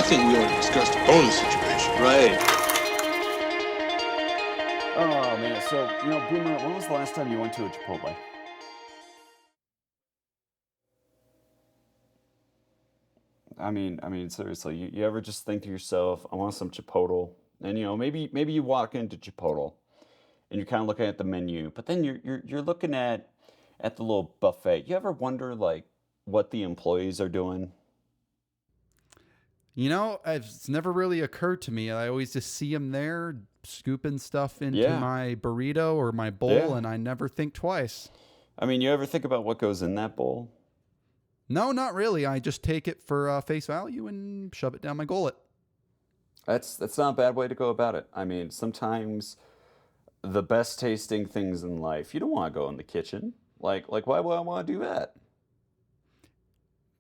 think we ought to discuss the bonus situation. Right. Oh man, so Boomer, when was the last time you went to a Chipotle? I mean, seriously, you ever just think to yourself, I want some Chipotle, and maybe you walk into Chipotle, and you're kind of looking at the menu, but then you're looking at the little buffet. You ever wonder like what the employees are doing? It's never really occurred to me. I always just see them there scooping stuff into Yeah, my burrito or my bowl, yeah. and I never think twice. I mean, you ever think about what goes in that bowl? No, not really. I just take it for face value and shove it down my gullet. That's not a bad way to go about it. I mean, sometimes the best tasting things in life, you don't want to go in the kitchen. Like why would I want to do that?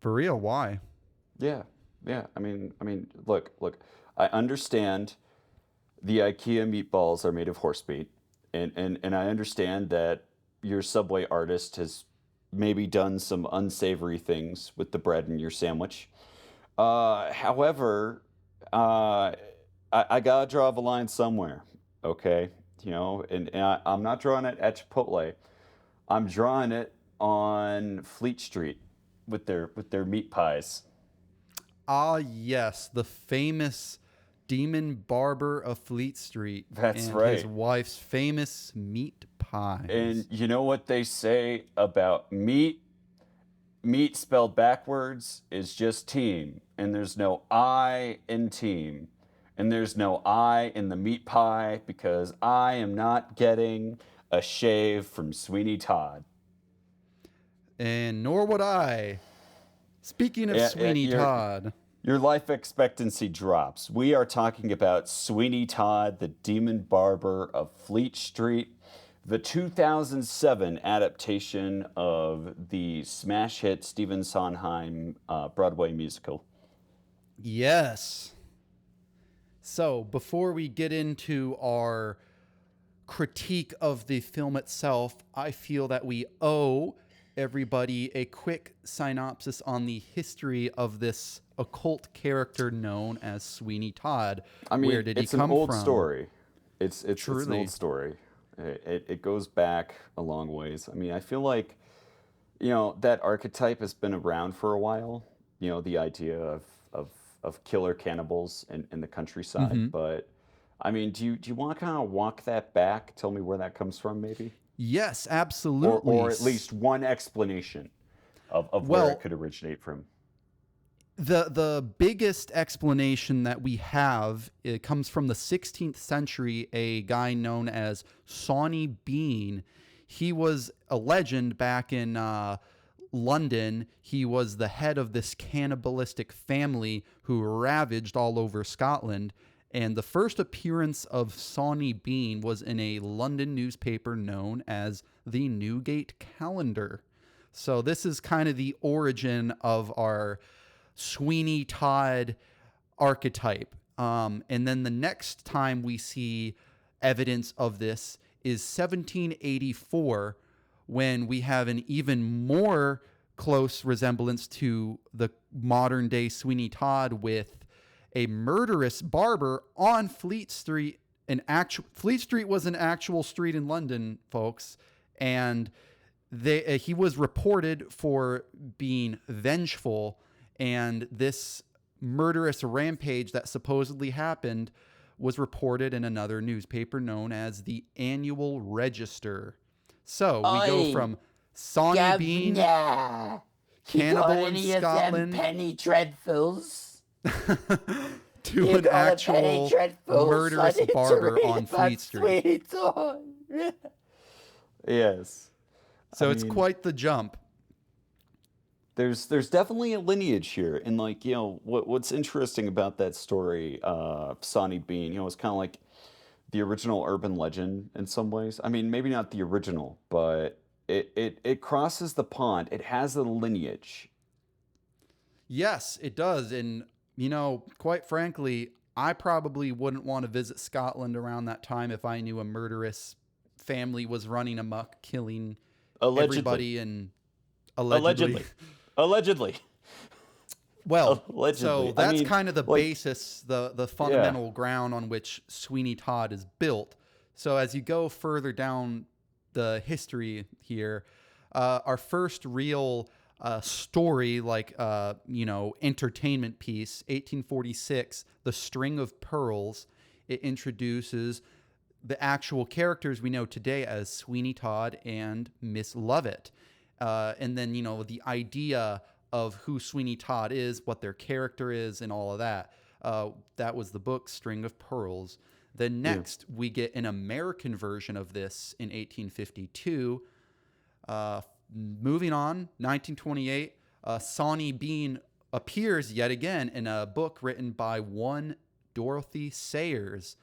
For real, why? Yeah, yeah. I mean, look. I understand the IKEA meatballs are made of horse meat, and I understand that your Subway artist has maybe done some unsavory things with the bread in your sandwich. However, I gotta draw the line somewhere, okay? I'm not drawing it at Chipotle. I'm drawing it on Fleet Street with their meat pies. Ah, yes, the famous demon barber of Fleet Street That's and his right. wife's famous meat And pies. you know what they say about meat? Meat spelled backwards is just team, and there's no I in team. And there's no I in the meat pie because I am not getting a shave from Sweeny Todd. And nor would I. Speaking of Yeah, Sweeney Todd, your life expectancy drops. We are talking about Sweeny Todd, the demon barber of Fleet Street, the 2007 adaptation of the smash hit Stephen Sondheim Broadway musical. yes. So before we get into our critique of the film itself, I feel that we owe everybody a quick synopsis on the history of this occult character known as Sweeney Todd. I Where mean, did he it's an come old from? story. It's an Truly. old story. It goes back a long ways. I mean, I feel like that archetype has been around for a while. The idea of of killer cannibals in the countryside. Hmm. But I mean, do you want to kind of walk that back? Tell me where that comes from, maybe, Yes, or absolutely. at least one explanation of where it Well, could originate from. the biggest explanation that we have, it comes from the 16th century. A guy known as Sawney Bean. He was a legend back in London. He was the head of this cannibalistic family who ravaged all over Scotland. And the first appearance of Sawney Bean was in a London newspaper known as the Newgate Calendar. So this is kind of the origin of our Sweeney Todd archetype. And then the next time we see evidence of this is 1784, when we have an even more close resemblance to the modern day Sweeney Todd with a murderous barber on Fleet Street. Fleet Street was an actual street in London, folks, and he was reported for being vengeful, and this murderous rampage that supposedly happened was reported in another newspaper known as the Annual Register. So we go Oi, from Sawney Bean, governor, you got cannibal in any of them Scotland, penny dreadfuls? to You an got a penny actual dreadfuls? I murderous need to barber read on about Fleet Street. Sweeny Todd. Yes. So I it's mean, quite the jump. there's definitely a lineage here, and what's interesting about that story, Sonny Bean, it's kind of like the original urban legend in some ways. I mean, maybe not the original, but it crosses the pond. It has a lineage. Yes, it does. And, quite frankly, I probably wouldn't want to visit Scotland around that time if I knew a murderous family was running amok, killing Allegedly. everybody and allegedly. Allegedly. Allegedly. Well, Allegedly. so that's mean, kind of the like, basis, the fundamental ground on which Sweeney Todd is built. So as you go further down the history here, our first real story, like entertainment piece, 1846, The String of Pearls. It introduces the actual characters we know today as Sweeney Todd and Miss Lovett. And then, the idea of who Sweeney Todd is, what their character is, and all of that. That was the book String of Pearls. Then next, we get an American version of this in 1852. Moving on, 1928, Sawney Bean appears yet again in a book written by one Dorothy Sayers.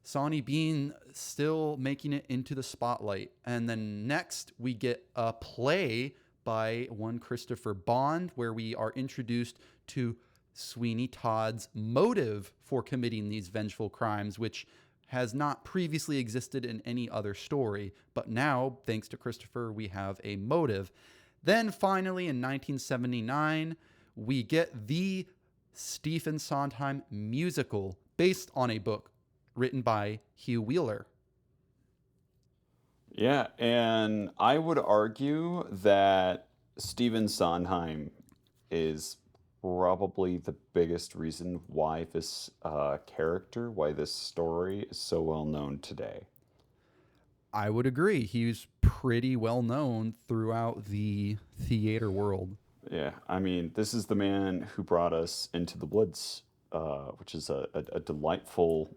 Sawney Bean still making it into the spotlight. And then next, we get a play by one Christopher Bond, where we are introduced to Sweeny Todd's motive for committing these vengeful crimes, which has not previously existed in any other story. But now, thanks to Christopher, we have a motive. Then finally, in 1979, we get the Stephen Sondheim musical based on a book written by Hugh Wheeler. Yeah, and I would argue that Stephen Sondheim is probably the biggest reason why this character, why this story is so well known today. I would agree. He's pretty well known throughout the theater world. Yeah, I mean, this is the man who brought us Into the Woods, which is a delightful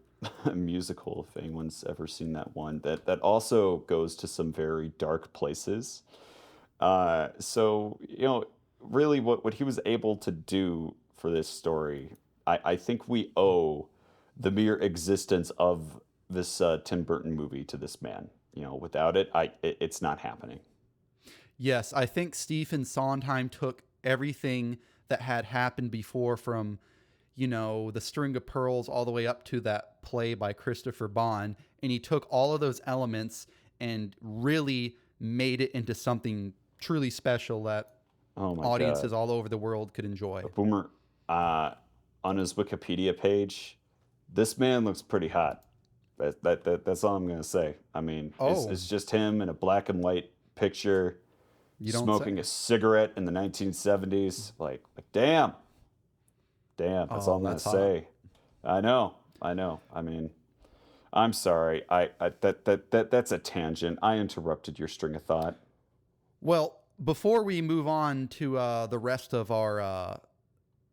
musical, if anyone's ever seen that one, that also goes to some very dark places. So, really what he was able to do for this story, I think we owe the mere existence of this Tim Burton movie to this man. Without it, it's not happening. Yes, I think Stephen Sondheim took everything that had happened before from, the String of Pearls all the way up to that play by Christopher Bond, and he took all of those elements and really made it into something truly special that Oh my audiences God. all over the world could enjoy. Boomer, on his Wikipedia page, this man looks pretty hot. That's all I'm gonna say. I mean, it's just him in a black and white picture, You don't smoking say. a cigarette in the 1970s. Like, damn, that's all I'm gonna That's hot. say. I know. I mean, I'm sorry. That's a tangent. I interrupted your string of thought. Well, before we move on to the rest of our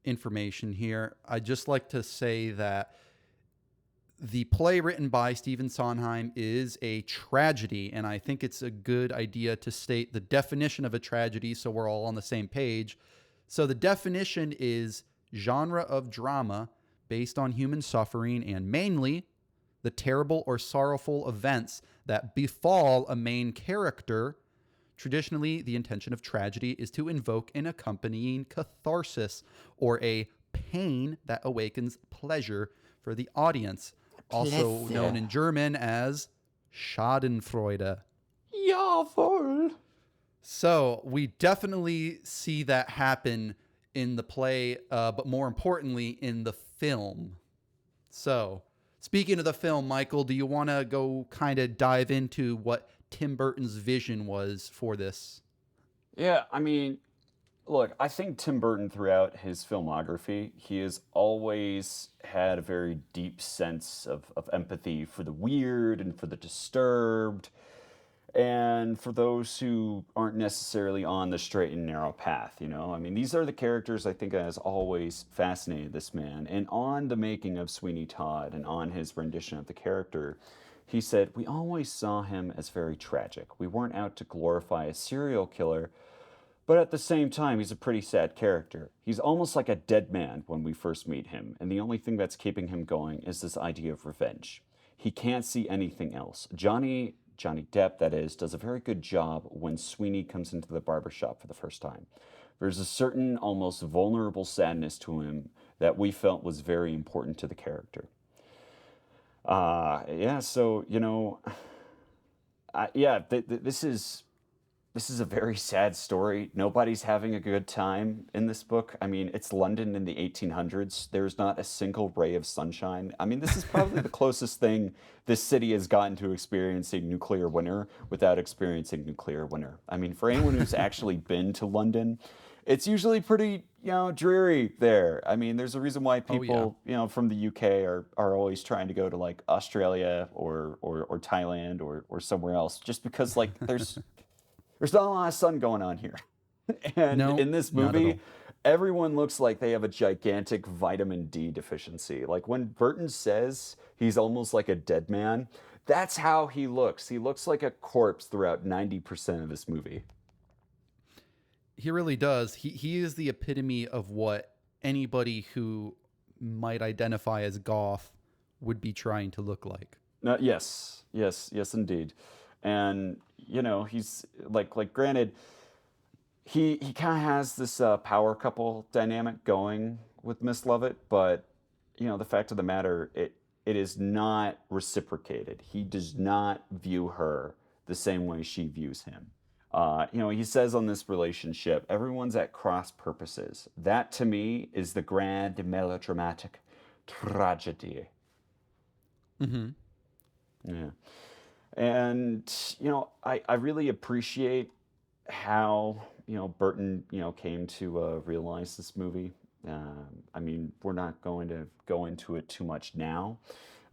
information here, I'd just like to say that the play written by Stephen Sondheim is a tragedy, and I think it's a good idea to state the definition of a tragedy so we're all on the same page. So the definition is genre of drama based on human suffering and mainly the terrible or sorrowful events that befall a main character. Traditionally, the intention of tragedy is to invoke an accompanying catharsis or a pain that awakens pleasure for the audience, also Pleasure. known in German as Schadenfreude. Jawohl. So we definitely see that happen in the play, but more importantly, in the film. So, speaking of the film, Michael, do you want to go kind of dive into what Tim Burton's vision was for this? Yeah, I mean, look, I think Tim Burton throughout his filmography, he has always had a very deep sense of empathy for the weird and for the disturbed and for those who aren't necessarily on the straight and narrow path, I mean, these are the characters I think that has always fascinated this man. And on the making of Sweeney Todd and on his rendition of the character, he said, "We always saw him as very tragic. We weren't out to glorify a serial killer, but at the same time, he's a pretty sad character. He's almost like a dead man when we first meet him, and the only thing that's keeping him going is this idea of revenge. He can't see anything else. Johnny Depp, that is, does a very good job when Sweeney comes into the barber shop for the first time. There's a certain almost vulnerable sadness to him that we felt was very important to the character." Yeah, so, this is this is a very sad story. Nobody's having a good time in this book. I mean, it's London in the 1800s. There's not a single ray of sunshine. I mean, this is probably the closest thing this city has gotten to experiencing nuclear winter without experiencing nuclear winter. I mean, for anyone who's actually been to London, it's usually pretty, dreary there. I mean, there's a reason why people, from the UK are always trying to go to like Australia or Thailand or somewhere else, just because like there's not a lot of sun going on here. And No, in this not at movie, all. everyone looks like they have a gigantic vitamin D deficiency. Like when Burton says he's almost like a dead man, that's how he looks. He looks like a corpse throughout 90% of this movie. He really does. He is the epitome of what anybody who might identify as goth would be trying to look like. Yes, indeed. And he's like granted, he kind of has this power couple dynamic going with Miss Lovett, but the fact of the matter, it is not reciprocated. He does not view her the same way she views him. He says on this relationship, everyone's at cross purposes. That to me is the grand melodramatic tragedy. Mm-hmm. Yeah. And, I really appreciate how, Burton, came to realize this movie. I mean, we're not going to go into it too much now,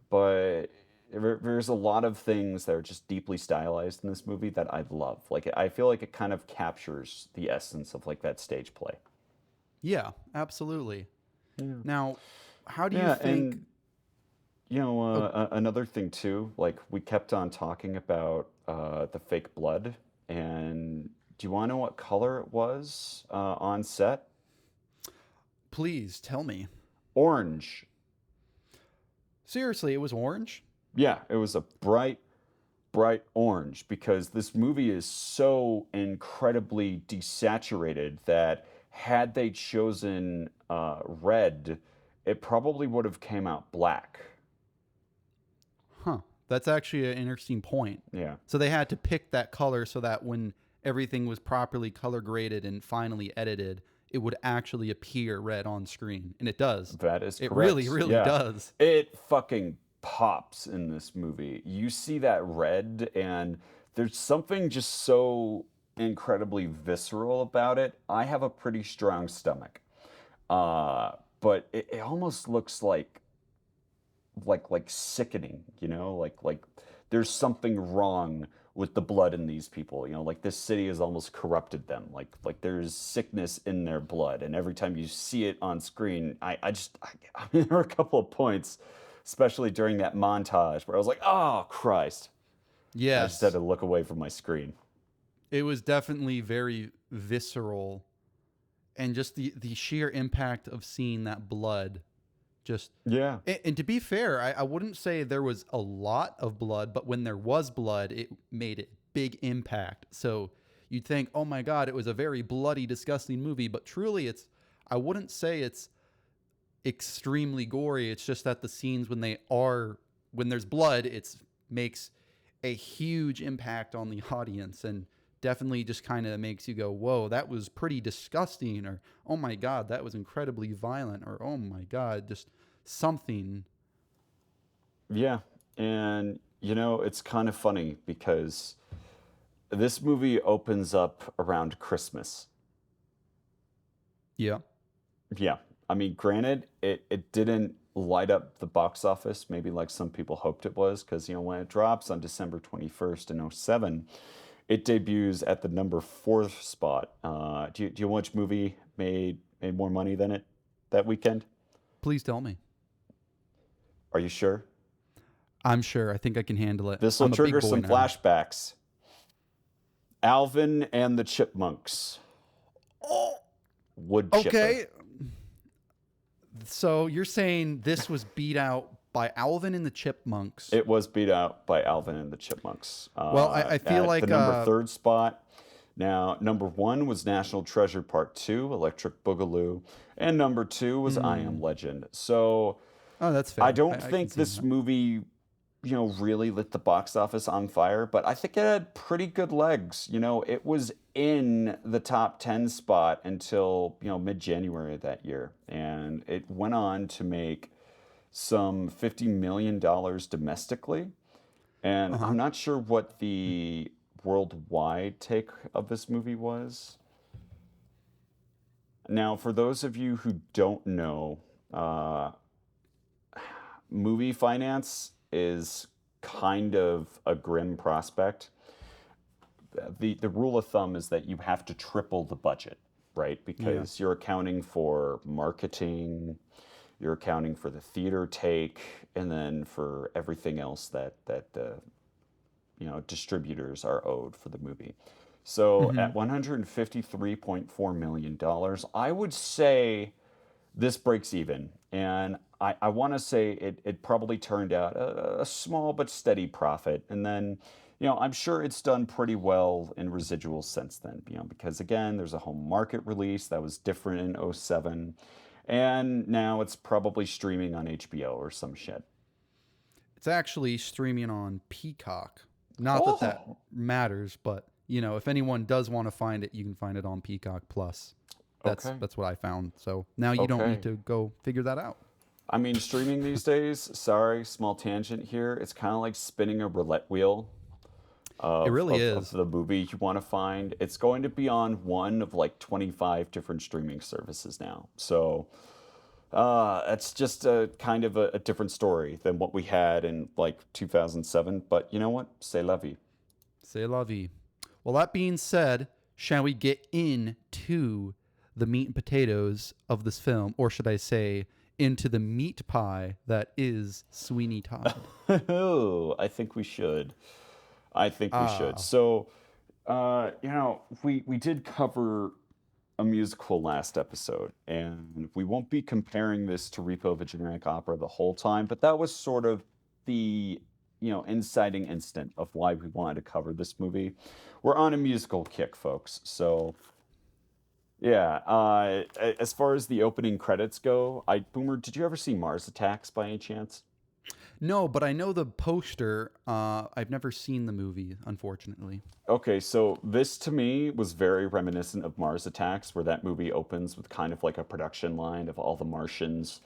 but there's a lot of things that are just deeply stylized in this movie that I love. Like, I feel like it kind of captures the essence of like that stage play. Yeah, absolutely. Yeah. Now, how do you Yeah, think? and another thing too, like we kept on talking about the fake blood, and do you want to know what color it was on set? Please tell me. Orange. Seriously, it was orange? Yeah, it was a bright, bright orange because this movie is so incredibly desaturated that had they chosen red, it probably would have came out black. Huh. That's actually an interesting point. Yeah. So they had to pick that color so that when everything was properly color graded and finally edited, it would actually appear red on screen. And it does. That is It correct. really, really Yeah. does. It fucking pops in this movie. You see that red, and there's something just so incredibly visceral about it. I have a pretty strong stomach, but it almost looks like sickening. Like there's something wrong with the blood in these people. Like this city has almost corrupted them. Like there's sickness in their blood, and every time you see it on screen, I mean, there were a couple of points, especially during that montage, where I was like, oh Christ. I just Yes. had to look away from my screen. It was definitely very visceral. And just the sheer impact of seeing that blood. Just Yeah. and to be fair, I wouldn't say there was a lot of blood, but when there was blood, it made a big impact. So you'd think, oh my God, it was a very bloody, disgusting movie. But truly, I wouldn't say it's extremely gory. It's just that the scenes when there's blood, it makes a huge impact on the audience and definitely just kind of makes you go, whoa, that was pretty disgusting, or oh my God, that was incredibly violent, or oh my God, just something. Yeah. And, it's kind of funny because this movie opens up around Christmas. Yeah. Yeah. I mean, granted, it didn't light up the box office, maybe like some people hoped it was, because, when it drops on December 21st in 2007, it debuts at the number 4 spot. Do you know which movie made more money than it that weekend? Please tell me. Are you sure? I'm sure. I think I can handle it. This will I'm a big trigger boy some now. flashbacks. Alvin and the Chipmunks. Oh, Wood chipper. okay. So you're saying this was beat out by Alvin and the Chipmunks? It was beat out by Alvin and the Chipmunks. Well, I feel at like, the number 3rd spot. Now, number 1 was National Treasure Part 2, Electric Boogaloo, and number 2 was I Am Legend. So Oh, that's fair. I don't can think see this that. movie really lit the box office on fire, but I think it had pretty good legs. It was in the top 10 spot until, mid-January of that year. And it went on to make some $50 million domestically. And Uh-huh. I'm not sure what the worldwide take of this movie was. Now, for those of you who don't know, uh, movie finance is kind of a grim prospect. The rule of thumb is that you have to triple the budget, right? Yeah. Because you're accounting for marketing, you're accounting for the theater take, and then for everything else that the distributors are owed for the movie. So Hmm. at $153.4 million, I would say this breaks even. And I want to say it probably turned out a small but steady profit. And then, I'm sure it's done pretty well in residuals since then, because again, there's a home market release that was different in '07. And now it's probably streaming on HBO or some shit. It's actually streaming on Peacock. Not that that Oh, matters, but if anyone does want to find it, you can find it on Peacock Plus. That's okay. that's what I found. So now you don't need Okay. to go figure that out. I mean, streaming these days, sorry, small tangent here. It's kind of like spinning a roulette wheel It of, really of, of is. the movie you want to find. It's going to be on one of like 25 different streaming services now. So that's just a kind of a different story than what we had in like 2007. But you know what? C'est la vie. C'est la vie. Well, that being said, shall we get into the meat and potatoes of this film, or should I say, into the meat pie that is Sweeny Todd? Oh, I think we should. I think we should. Ah, So, we did cover a musical last episode, and we won't be comparing this to Repo of a Generic Opera the whole time, but that was sort of the inciting instant of why we wanted to cover this movie. We're on a musical kick, folks. So, yeah. As far as the opening credits go, Boomer, did you ever see Mars Attacks by any chance? no, but I know the poster. I've never seen the movie, unfortunately. Okay, so this to me was very reminiscent of Mars Attacks, where that movie opens with kind of like a production line of all the Martians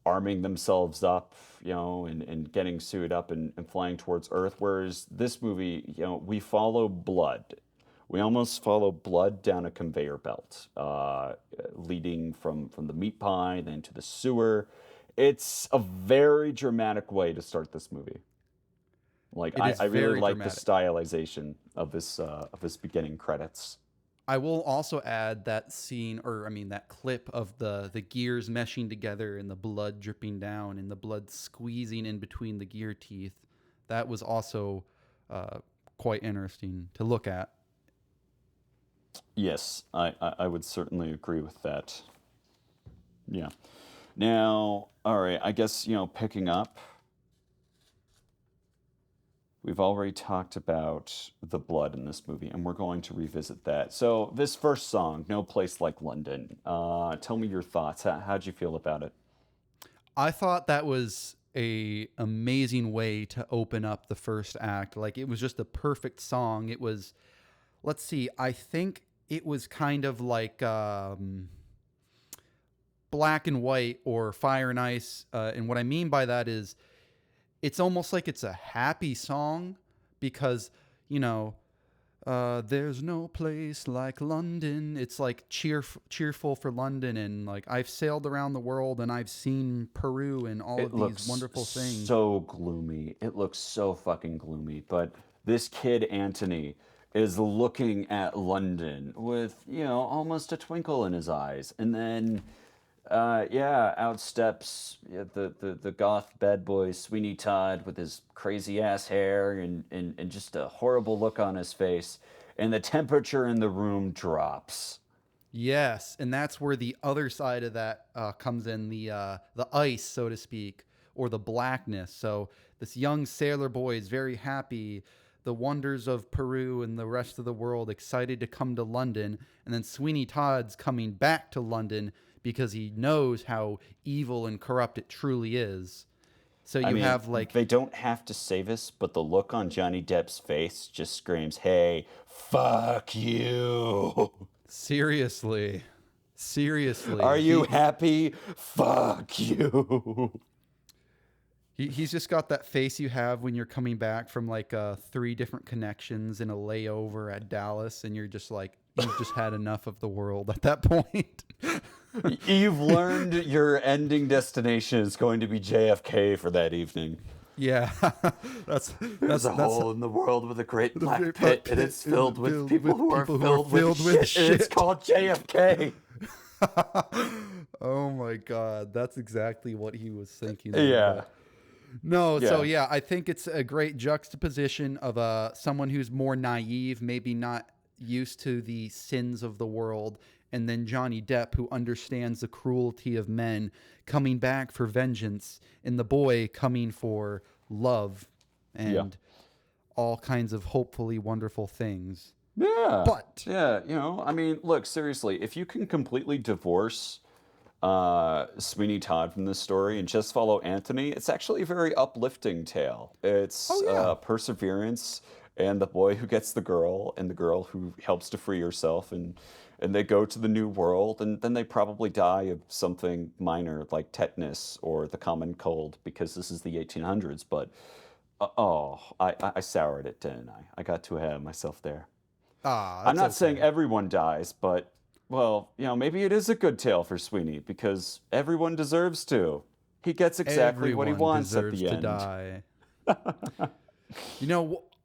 arming themselves up, and getting suited up and flying towards Earth. Whereas this movie, we follow blood. We almost follow blood down a conveyor belt, leading from the meat pie, then to the sewer. It's a very dramatic way to start this movie. Like It I, is I really very like the dramatic. stylization of this beginning credits. I will also add that scene, or I mean, that clip of the gears meshing together and the blood dripping down and the blood squeezing in between the gear teeth. That was also uh, quite interesting to look at. Yes, I would certainly agree with that. Yeah. Now, all right, I guess, picking up, we've already talked about the blood in this movie, and we're going to revisit that. So, this first song, No Place Like London, tell me your thoughts. How'd you feel about it? I thought that was a amazing way to open up the first act. Like it was just a perfect song. It was, let's see, I think it was kind of like Black and White or Fire and Ice. And what I mean by that is it's almost like it's a happy song because, you know, there's no place like London. It's like cheerful for London. And like I've sailed around the world and I've seen Peru and all It of these looks wonderful things. so gloomy. It looks so fucking gloomy. But this kid, Anthony, is looking at London with, almost a twinkle in his eyes. And then, yeah, out steps the goth bad boy Sweeny Todd with his crazy ass hair and just a horrible look on his face. And the temperature in the room drops. Yes, and that's where the other side of that comes in the ice, so to speak, or the blackness. So this young sailor boy is very happy, the wonders of Peru and the rest of the world, excited to come to London, and then Sweeney Todd's coming back to London because he knows how evil and corrupt it truly is. So I you mean, have like they don't have to save us, but the look on Johnny Depp's face just screams, "Hey, fuck you! seriously. Are you He, happy? Fuck you!" he's just got that face you have when you're coming back from like 3 different connections in a layover at Dallas, and you're just like, you've just had enough of the world at that point. You've learned your ending destination is going to be JFK for that evening. Yeah, that's There's a hole in the world with a great black pit, and it's filled with people who are filled with shit, and it's called JFK. Oh my God, that's exactly what he was thinking. Yeah. No, so Yeah. yeah, I think it's a great juxtaposition of someone who's more naive, maybe not used to the sins of the world, and then Johnny Depp, who understands the cruelty of men, coming back for vengeance, and the boy coming for love and all kinds of hopefully wonderful things. Yeah. But yeah, I mean, look, seriously, if you can completely divorce Sweeny Todd from this story and just follow Anthony, it's actually a very uplifting tale. It's perseverance and the boy who gets the girl and the girl who helps to free herself, and they go to the new world, and then they probably die of something minor like tetanus or the common cold, because this is the 1800s. But I soured it, didn't I? I got too ahead of myself there. I'm not saying everyone dies, but, well, maybe it is a good tale for Sweeny, because everyone deserves to. He gets exactly what he everyone wants at deserves the to end. die.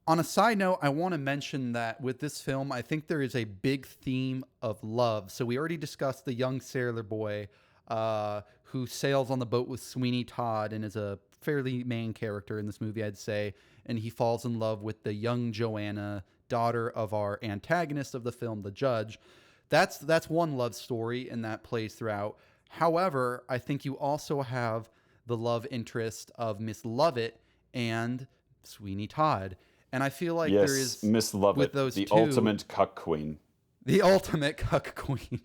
On a side note, I want to mention that with this film, I think there is a big theme of love. So we already discussed the young sailor boy who sails on the boat with Sweeny Todd and is a fairly main character in this movie, I'd say. And he falls in love with the young Johanna, daughter of our antagonist of the film, the judge. That's one love story, and that plays throughout. However, I think you also have the love interest of Miss Lovett and Sweeny Todd. And I feel like Yes, there is Miss Lovett, with those the two, ultimate cuck queen. the ultimate cuck queen.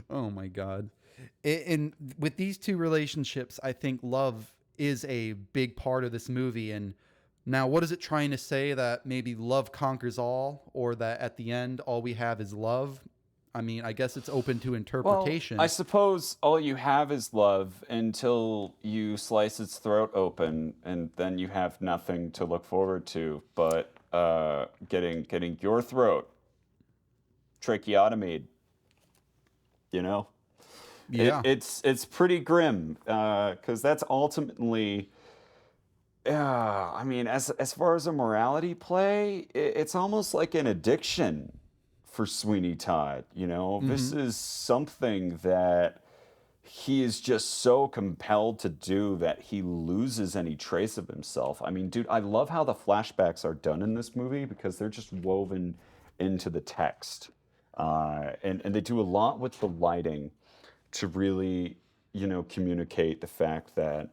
Oh my God. And with these two relationships, I think love is a big part of this movie. And now, what is it trying to say? That maybe love conquers all, or that at the end, all we have is love? I mean, I guess it's open to interpretation. Well, I suppose all you have is love until you slice its throat open, and then you have nothing to look forward to but getting your throat tracheotomied. Yeah. It's pretty grim, because that's ultimately. I mean, as far as a morality play, it's almost like an addiction for Sweeny Todd. This is something that he is just so compelled to do that he loses any trace of himself. I mean, dude, I love how the flashbacks are done in this movie, because they're just woven into the text, and they do a lot with the lighting to really communicate the fact that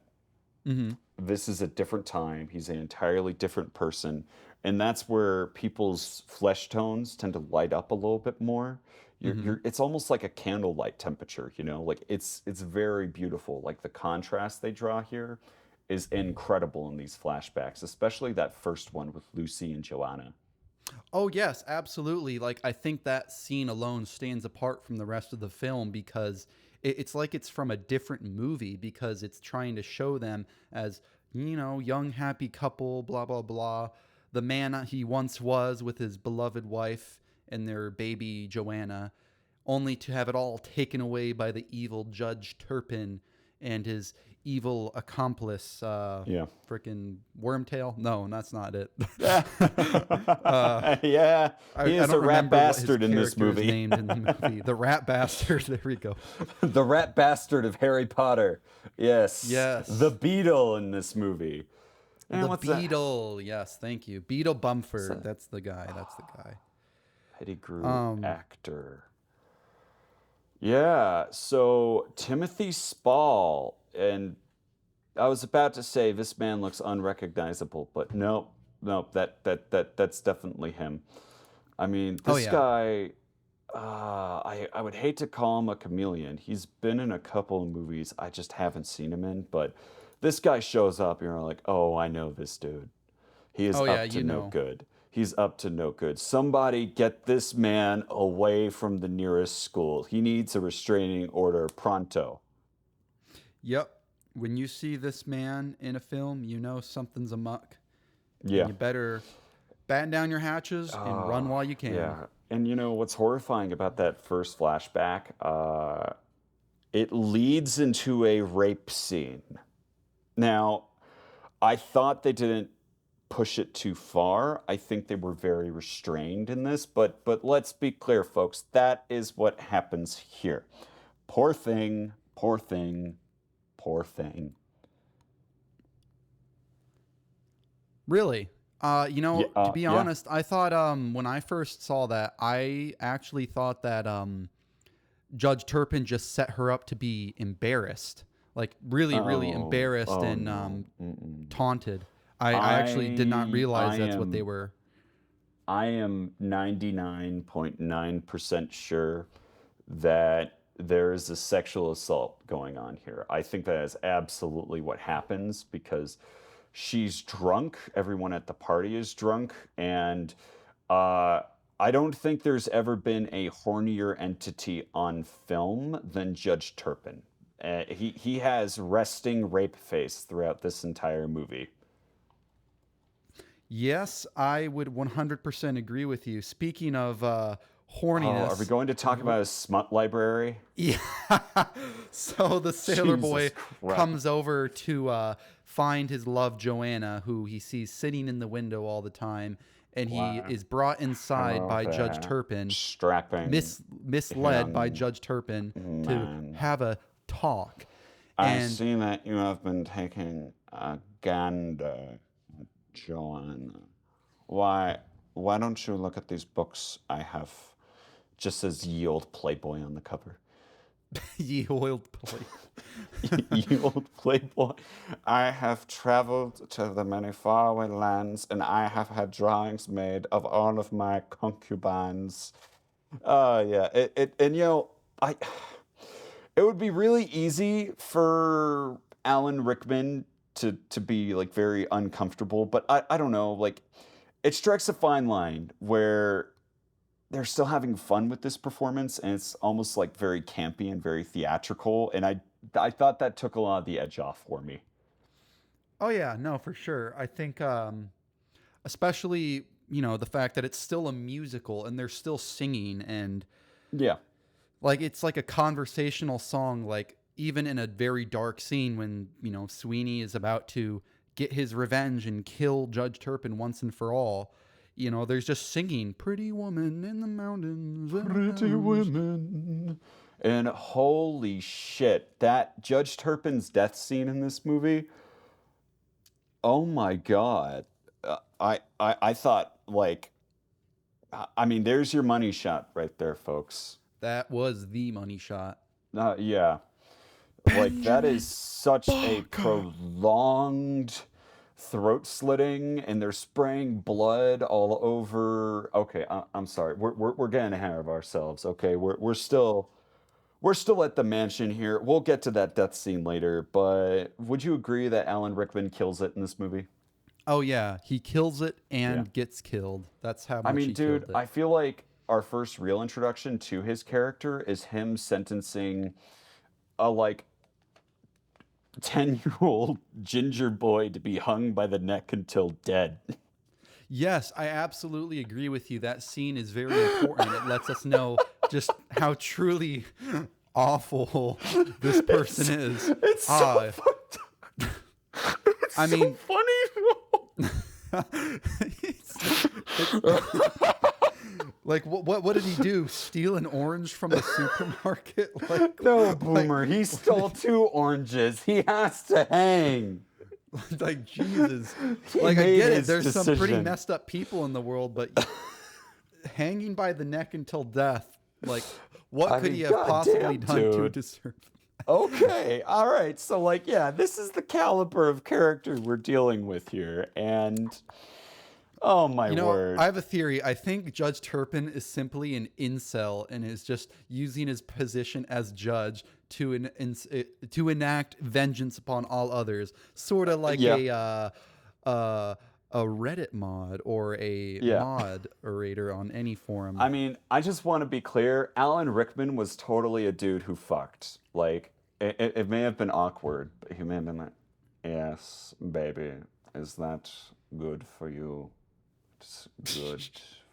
this is a different time. He's an entirely different person. And that's where people's flesh tones tend to light up a little bit more. It's almost like a candlelight temperature, like it's very beautiful. Like the contrast they draw here is incredible in these flashbacks, especially that first one with Lucy and Johanna. Oh, yes, absolutely. Like, I think that scene alone stands apart from the rest of the film, because it's like it's from a different movie, because it's trying to show them as, young, happy couple, blah, blah, blah. The man he once was with his beloved wife and their baby Johanna, only to have it all taken away by the evil Judge Turpin and his evil accomplice, frickin' Wormtail. No, that's not it. Yeah, he is a rat bastard in this movie. Named in the movie, the rat bastard. There we go. The rat bastard of Harry Potter. Yes. Yes. The Beetle in this movie. And The Beetle. Yes, thank you. Beetle Bumford. That's the guy. Pettigrew actor. Yeah, so Timothy Spall, and I was about to say this man looks unrecognizable, but nope, that's definitely him. I mean, this guy, I would hate to call him a chameleon. He's been in a couple of movies I just haven't seen him in, but This guy shows up, and you're like, oh, I know this dude. He is Oh, yeah, up to you no know. good. He's up to no good. Somebody get this man away from the nearest school. He needs a restraining order pronto. Yep. When you see this man in a film, you know something's amuck. Yeah. And you better batten down your hatches and run while you can. Yeah. And you know what's horrifying about that first flashback? It leads into a rape scene. Now, I thought they didn't push it too far. I think they were very restrained in this, but let's be clear, folks. That is what happens here. Poor thing, poor thing, poor thing. Really? To be Yeah. honest, I thought when I first saw that, I actually thought that Judge Turpin just set her up to be embarrassed. Like really embarrassed and no. taunted. I actually did not realize that's what they am- were. I am 99.9% sure that there is a sexual assault going on here. I think that is absolutely what happens because she's drunk. Everyone at the party is drunk. And I don't think there's ever been a hornier entity on film than Judge Turpin. He has resting rape face throughout this entire movie. Yes, I would 100% agree with you. Speaking of horniness. Are we going to talk about his smut library? Yeah. So the sailor Jesus boy Christ. comes over to find his love Johanna, who he sees sitting in the window all the time, and Wow. he is brought inside by Judge Okay. Turpin, Strapping. misled by young Judge Turpin man. to have a talk. I And see that you have been taking a gander, Johanna. Why don't you look at these books I have? Just says ye old Playboy on the cover. ye oiled plate. Ye old Playboy. I have traveled to the many faraway lands, and I have had drawings made of all of my concubines. Yeah. It would be really easy for Alan Rickman to be like very uncomfortable, but I don't know, like it strikes a fine line where they're still having fun with this performance and it's almost like very campy and very theatrical, and I thought that took a lot of the edge off for me. Oh yeah, no, for sure. I think especially, the fact that it's still a musical and they're still singing and Yeah. like it's like a conversational song, like even in a very dark scene when, Sweeny is about to get his revenge and kill Judge Turpin once and for all. There's just singing "Pretty Woman in the Mountains." Pretty women. And holy shit, that Judge Turpin's death scene in this movie. Oh my god. I thought like, I mean, there's your money shot right there, folks. That was the money shot. Yeah. Like that is such a prolonged throat slitting, and they're spraying blood all over. Okay, I'm sorry. We're getting ahead of ourselves. Okay, we're still at the mansion here. We'll get to that death scene later. But would you agree that Alan Rickman kills it in this movie? Oh yeah, he kills it and Yeah. gets killed. That's how much I mean, he dude, killed it. I feel like our first real introduction to his character is him sentencing a like 10-year-old ginger boy to be hung by the neck until dead. Yes, I absolutely agree with you. That scene is very important. It lets us know just how truly awful this person is. It's so fucked up. It's I mean, funny. like what did he do? Steal an orange from the supermarket? Like No, Boomer. He stole 2 oranges. He has to hang. like Jesus. He Like I made get it. his There's some pretty decision. messed up people in the world, but hanging by the neck until death. Like what I could mean, he have possibly goddamn, done to dude. deserve? Okay, all right. So, like, yeah, this is the caliber of character we're dealing with here. And Oh my You know, word. I have a theory. I think Judge Turpin is simply an incel and is just using his position as judge to enact vengeance upon all others, sort of like Yeah. a Reddit mod or a Yeah. mod orator on any forum. I mean, I just want to be clear. Alan Rickman was totally a dude who fucked. Like, it may have been awkward, but he may have been like, yes, baby, is that good for you? It's good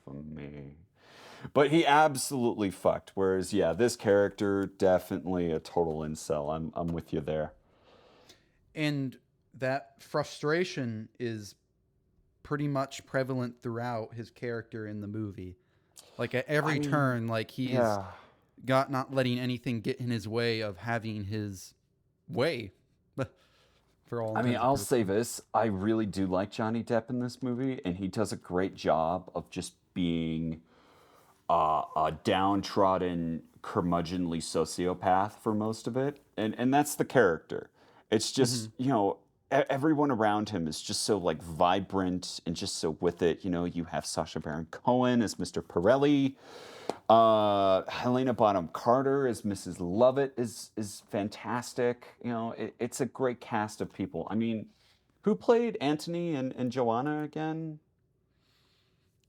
for me. But he absolutely fucked. Whereas, yeah, this character, definitely a total incel. I'm with you there. And that frustration is pretty much prevalent throughout his character in the movie. Like at every turn, like he's Yeah. got not letting anything get in his way of having his way. For all I mean, intents and I'll purposes. say this. I really do like Johnny Depp in this movie, and he does a great job of just being a downtrodden, curmudgeonly sociopath for most of it. And that's the character. It's just, everyone around him is just so like vibrant and just so with it. You know, you have Sacha Baron Cohen as Mr. Pirelli. Helena Bonham Carter as Mrs. Lovett is fantastic. You know, it's a great cast of people. I mean, who played Anthony and Johanna again?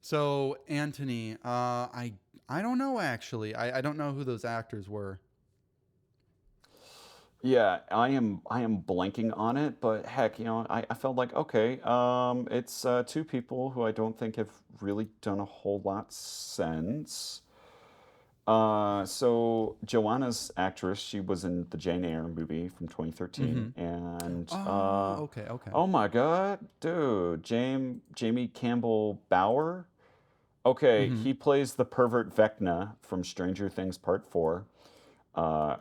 So Anthony, I don't know actually. I don't know who those actors were. Yeah, I am blanking on it, but heck, I felt like okay, it's two people who I don't think have really done a whole lot since. So Joanna's actress, she was in the Jane Eyre movie from 2013, and Oh, okay. oh my God, dude, Jamie Campbell Bower. Okay, he plays the pervert Vecna from Stranger Things Part 4. Uh,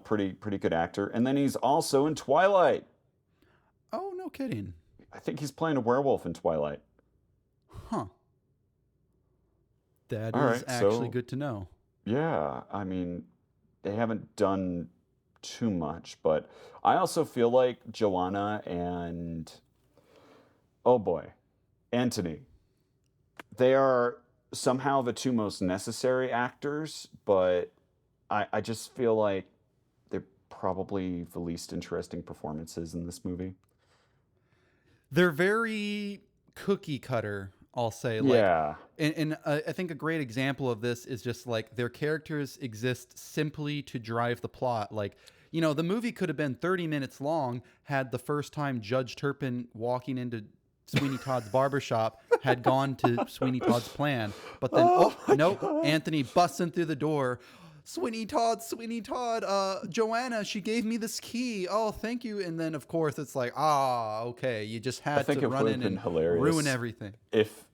pretty good actor. And then he's also in Twilight. Oh, no kidding. I think he's playing a werewolf in Twilight. Huh. That All is right, actually so good to know. yeah, I mean, they haven't done too much, but I also feel like Joanna and oh boy, Anthony, they are somehow the two most necessary actors, but I just feel like they're probably the least interesting performances in this movie. They're very cookie cutter, I'll say. Yeah. And I think a great example of this is just like their characters exist simply to drive the plot. Like, the movie could have been 30 minutes long had the first time Judge Turpin walking into Sweeny Todd's barbershop had gone to Sweeny Todd's plan. But then, nope, Anthony busting through the door. Sweeny Todd, Joanna, she gave me this key. Oh, thank you. And then, of course, it's like, okay, you just had to run in and ruin everything. If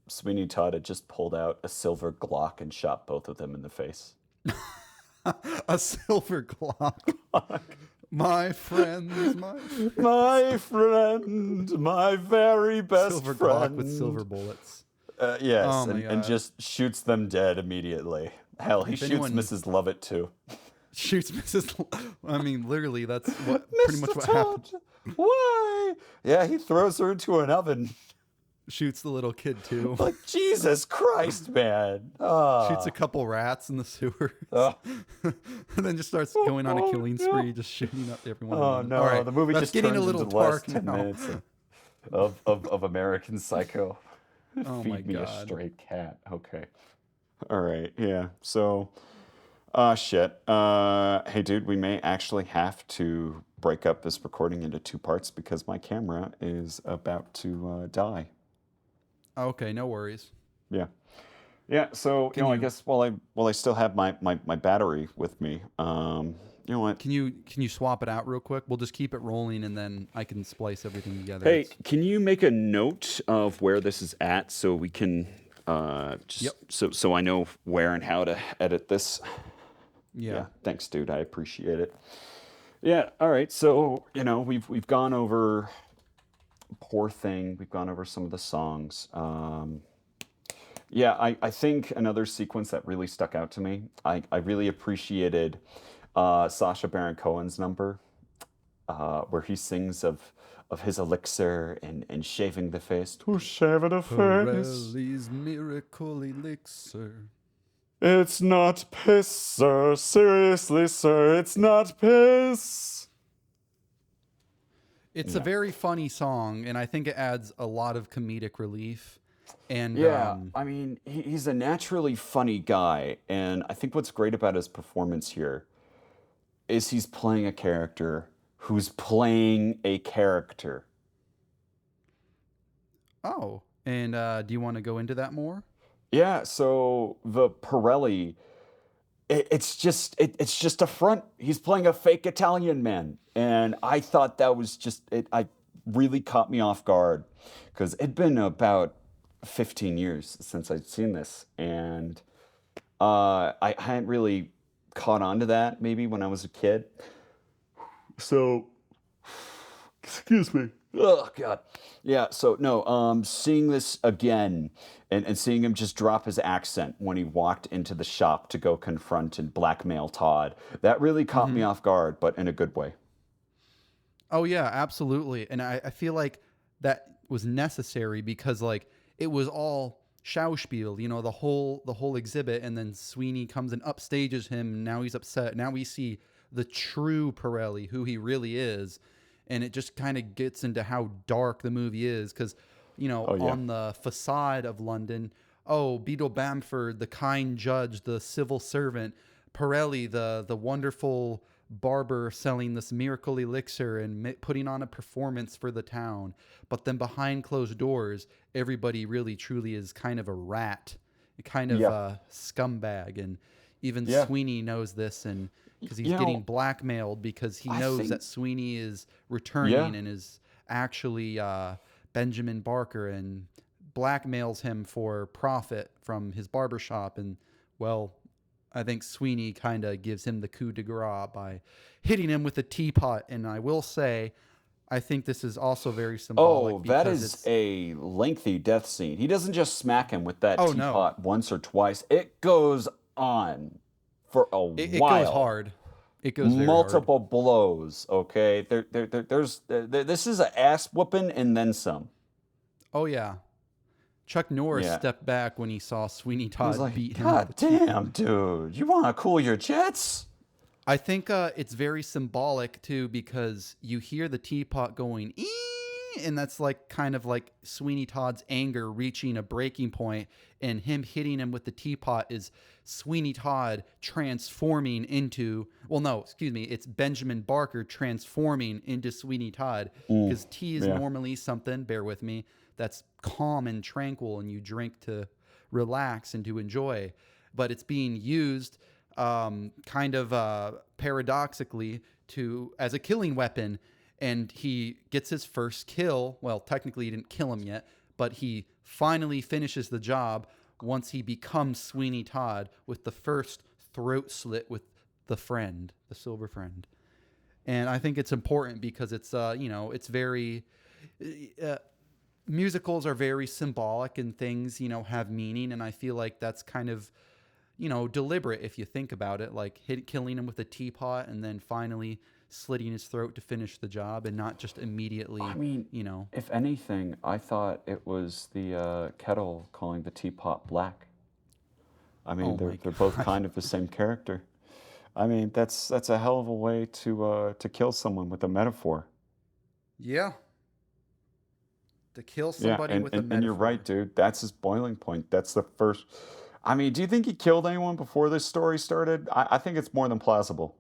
Sweeny Todd had just pulled out a silver Glock and shot both of them in the face. A silver Glock. My friends, my friend, my very best silver friend. Glock with silver bullets. Yes, Oh my and God. just shoots them dead immediately. Hell, he shoots Mrs. Lovett too. Shoots I mean, literally, that's pretty much what Todd, happened. Why? Yeah, he throws her into an oven. Shoots the little kid too. Like, Jesus Christ, man. Shoots a couple rats in the sewer. Oh. And then just starts going on a killing spree, just shooting up everyone. Oh no, All right, the movie that's just getting turns a little into the last dark 10 now. minutes of American Psycho. Oh Feed my me a God. stray cat. Okay. All right, yeah. So, shit. Hey, dude, we may actually have to break up this recording into two parts because my camera is about to die. Okay, no worries. Yeah. Yeah, so, I guess while I still have my battery with me, you know what? Can you swap it out real quick? We'll just keep it rolling and then I can splice everything together. Hey, can you make a note of where this is at so we can so I know where and how to edit this? Yeah. Thanks, dude. I appreciate it. Yeah, all right. So, we've gone over Poor Thing. We've gone over some of the songs. I think another sequence that really stuck out to me, I really appreciated Sacha Baron Cohen's number. where he sings of his elixir and shaving the face. To shave the face. Pirelli's miracle elixir. It's not piss, sir. Seriously, sir, it's not piss. It's a very funny song, and I think it adds a lot of comedic relief. And Yeah, I mean, he's a naturally funny guy, and I think what's great about his performance here is he's playing a character who's playing a character. oh, and do you want to go into that more? Yeah, so the Pirelli, it's just a front. He's playing a fake Italian man, and I thought that was just it. I really caught me off guard because it'd been about 15 years since I'd seen this, and I hadn't really caught on to that maybe when I was a kid. So, excuse me. Oh God. Yeah. So no. Seeing this again and seeing him just drop his accent when he walked into the shop to go confront and blackmail Todd, that really caught me off guard, but in a good way. Oh yeah, absolutely. And I feel like that was necessary because like it was all Schauspiel, you know, the whole exhibit, and then Sweeny comes and upstages him. Now he's upset. Now we see the true Pirelli, who he really is, and it just kind of gets into how dark the movie is because, you know, on the facade of London, Beadle Bamford, the kind judge, the civil servant, Pirelli, the wonderful barber selling this miracle elixir and putting on a performance for the town. But then behind closed doors, everybody really truly is kind of a rat, kind of a scumbag. And even Sweeny knows this, and because he's getting blackmailed because he knows that Sweeny is returning and is actually Benjamin Barker, and blackmails him for profit from his barbershop. And well, I think Sweeny kind of gives him the coup de grace by hitting him with a teapot. And I will say, I think this is also very symbolic. Oh, that is a lengthy death scene. He doesn't just smack him with that teapot once or twice. It goes on for a while. It goes hard. It goes very multiple blows. Okay, there's this is an ass whooping and then some. Oh yeah. Chuck Norris stepped back when he saw Sweeny Todd beat him. God damn, dude. You want to cool your jets? I think it's very symbolic, too, because you hear the teapot going, ee, and that's like kind of like Sweeny Todd's anger reaching a breaking point, and him hitting him with the teapot is Sweeny Todd transforming into, well, no, excuse me, it's Benjamin Barker transforming into Sweeny Todd, because tea is normally something, bear with me, that's calm and tranquil, and you drink to relax and to enjoy. But it's being used kind of paradoxically as a killing weapon. And he gets his first kill. Well, technically he didn't kill him yet, but he finally finishes the job once he becomes Sweeny Todd with the first throat slit with the silver friend. And I think it's important because it's, it's very... musicals are very symbolic and things, have meaning. And I feel like that's kind of, deliberate if you think about it, like killing him with a teapot and then finally slitting his throat to finish the job and not just immediately, If anything, I thought it was the kettle calling the teapot black. I mean, they're both kind of the same character. I mean, that's a hell of a way to kill someone with a metaphor. Yeah. To kill somebody with a metaphor. And you're right, dude. That's his boiling point. That's the first. I mean, do you think he killed anyone before this story started? I think it's more than plausible.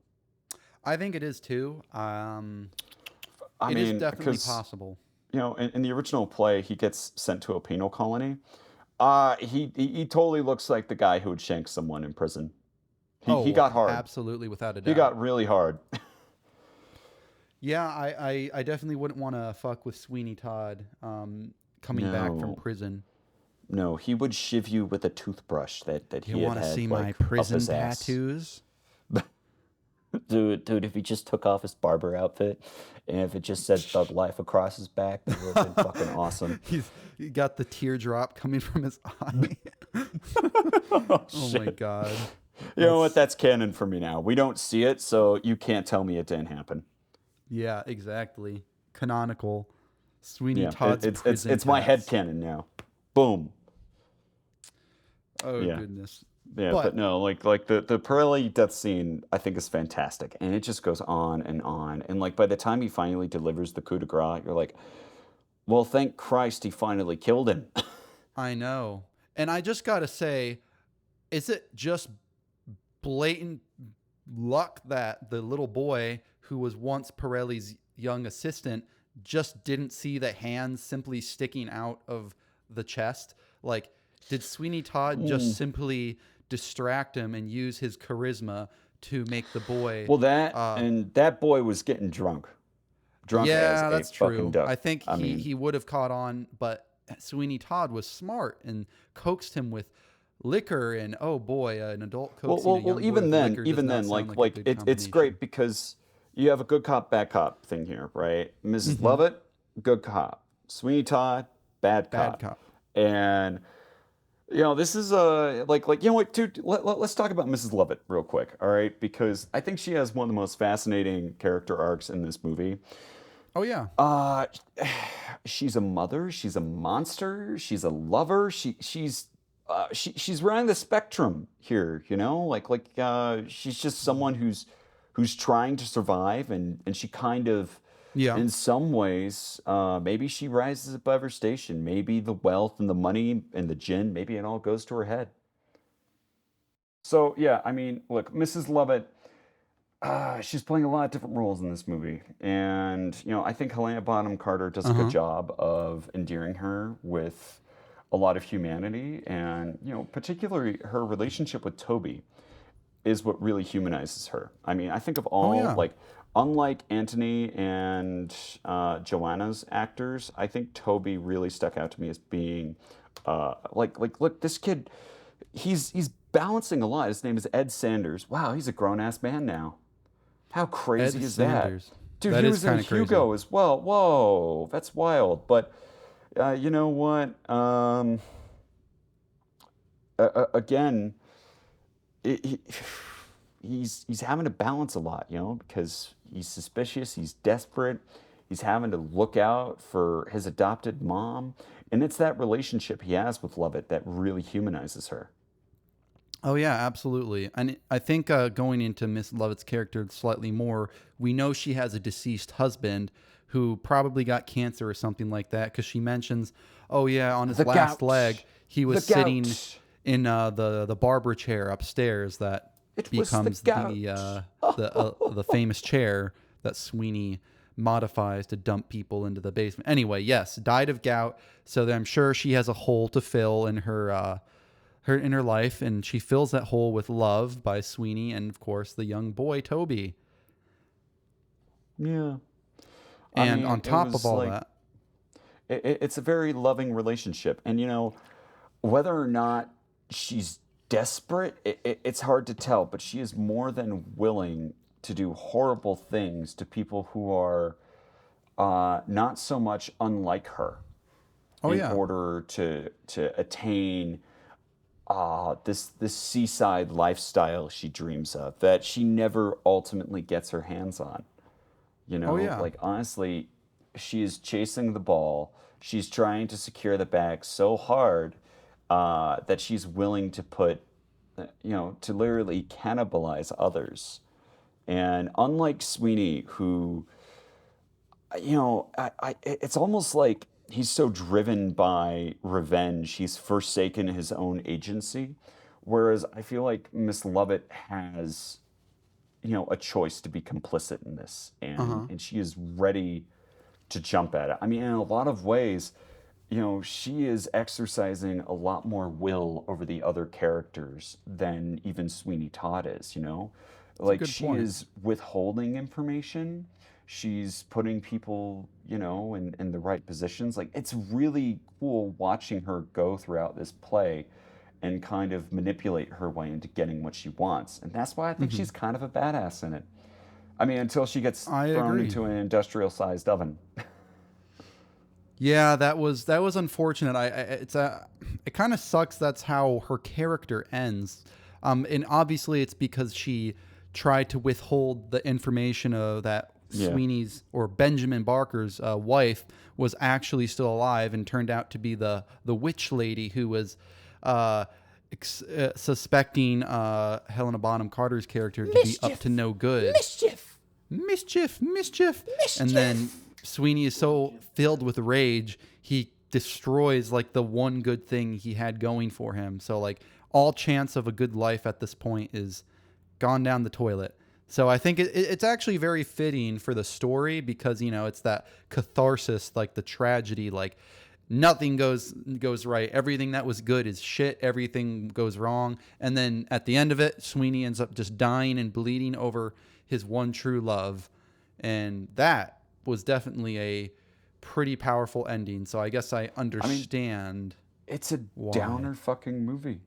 I think it is too. It is definitely possible. In the original play, he gets sent to a penal colony. He totally looks like the guy who would shank someone in prison. He got hard. Absolutely, without a doubt. He got really hard. Yeah, I definitely wouldn't want to fuck with Sweeny Todd coming back from prison. No, he would shiv you with a toothbrush that he had. You want to see my prison tattoos? Dude, if he just took off his Barber outfit and if it just said Thug Life across his back, that would have been fucking awesome. He got the teardrop coming from his eye. Oh my God. You know what? That's canon for me now. We don't see it, so you can't tell me it didn't happen. Yeah, exactly. Canonical. Sweeny Yeah, Todd's it's prison it's my cats. headcanon now. Boom. Oh Yeah. goodness. Yeah, but But no, like the Pirelli death scene, I think is fantastic, and it just goes on, and like by the time he finally delivers the coup de grace, you're like, well, thank Christ he finally killed him. I know. And I just got to say, is it just blatant luck that the little boy who was once Pirelli's young assistant just didn't see the hands simply sticking out of the chest? Like, did Sweeny Todd just Mm. simply distract him and use his charisma to make the boy? Well, that boy was getting drunk as Yeah, a that's fucking true. duck. I think I he mean, he would have caught on, but Sweeney Todd was smart and coaxed him with liquor. And oh boy, an adult coaxing a young boy with liquor does even not then, sound like a good it's combination. great because you have a good cop, bad cop thing here, right? Mrs. Hmm. Lovett, good cop. Sweeney Todd, bad Bad cop. cop. And this is like what, dude? Let's talk about Mrs. Lovett real quick, all right? Because I think she has one of the most fascinating character arcs in this movie. Oh yeah, Uh, she's a mother. She's a monster. She's a lover. She's running the spectrum here. She's just someone who's trying to survive, and she kind of, yeah. in some ways, maybe she rises above her station. Maybe the wealth and the money and the gin, maybe it all goes to her head. So yeah, I mean, look, Mrs. Lovett. She's playing a lot of different roles in this movie, and I think Helena Bonham Carter does a Uh good huh. job of endearing her with a lot of humanity, and particularly her relationship with Toby is what really humanizes her. I mean, I think of Oh all yeah. like, unlike Anthony and Joanna's actors, I think Toby really stuck out to me as being look, this kid, he's balancing a lot. His name is Ed Sanders. Wow, he's a grown ass man now. How Ed crazy is that? Sanders. Dude, That he is was in kind of crazy. Hugo as well. Whoa, that's wild. But you know what? Again, it, he, he's having to balance a lot, because he's suspicious, he's desperate, he's having to look out for his adopted mom, and it's that relationship he has with Lovett that really humanizes her. Oh yeah, absolutely. And I think going into Miss Lovett's character slightly more, we know she has a deceased husband who probably got cancer or something like that because she mentions, oh yeah, on his The last leg, gout. he The was sitting gout. in the barber chair upstairs that It was the becomes gout. the famous chair that Sweeney modifies to dump people into the basement. Anyway, yes, died of gout. So I'm sure she has a hole to fill in her inner life, and she fills that hole with love by Sweeney and of course the young boy Toby. Yeah. I And on mean, it top of was all like that, it's a very loving relationship, and whether or not she's desperate, it's hard to tell, but she is more than willing to do horrible things to people who are not so much unlike her oh in yeah, order to attain this seaside lifestyle she dreams of that she never ultimately gets her hands on. oh yeah, Like, honestly, she is chasing the ball. She's trying to secure the bag so hard that she's willing to to literally cannibalize others. And unlike Sweeney, who, it's almost like he's so driven by revenge, he's forsaken his own agency. Whereas I feel like Miss Lovett has a choice to be complicit in this, uh and huh. she is ready to jump at it. I mean, in a lot of ways, she is exercising a lot more will over the other characters than even Sweeney Todd is. It's a Like, good she point. is withholding information. She's putting people, in the right positions. Like, it's really cool watching her go throughout this play and kind of manipulate her way into getting what she wants. And that's why I think Hmm. she's kind of a badass in it. I mean, until she gets I thrown agree. into an industrial sized oven. Yeah, that was unfortunate. It kind of sucks. That's how her character ends. And obviously it's because she tried to withhold the information of that Sweeney's or Benjamin Barker's wife was actually still alive and turned out to be the witch lady who was suspecting Helena Bonham Carter's character to be up to no good. Mischief. And then Sweeny is so filled with rage, he destroys like the one good thing he had going for him. So like all chance of a good life at this point is gone down the toilet. So I think it's actually very fitting for the story because, you know, it's that catharsis, like the tragedy, like nothing goes right. Everything that was good is shit. Everything goes wrong. And then at the end of it, Sweeny ends up just dying and bleeding over his one true love. And that was definitely a pretty powerful ending. So I guess I understand. It's a why. downer fucking movie.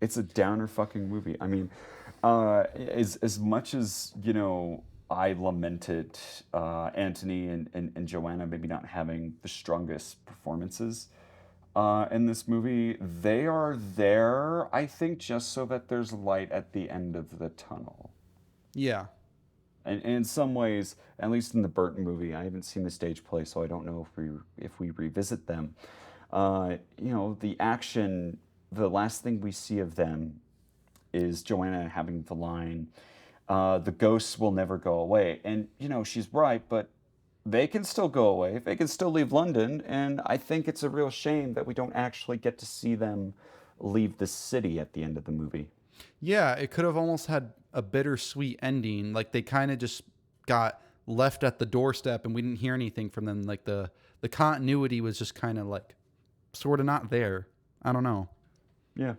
I mean, as much as, you know, I lamented Antony and Johanna maybe not having the strongest performances in this movie, they are there, I think, just so that there's light at the end of the tunnel. Yeah. And in some ways, at least in the Burton movie, I haven't seen the stage play, so I don't know if we revisit them. You know, the action, the last thing we see of them is Johanna having the line, the ghosts will never go away. And, you know, she's right, but they can still go away. They can still leave London. And I think it's a real shame that we don't actually get to see them leave the city at the end of the movie. Yeah, it could have almost had a bittersweet ending. Like they kind of just got left at the doorstep and we didn't hear anything from them. Like the continuity was just kind of like sort of not there. I don't know. Yeah.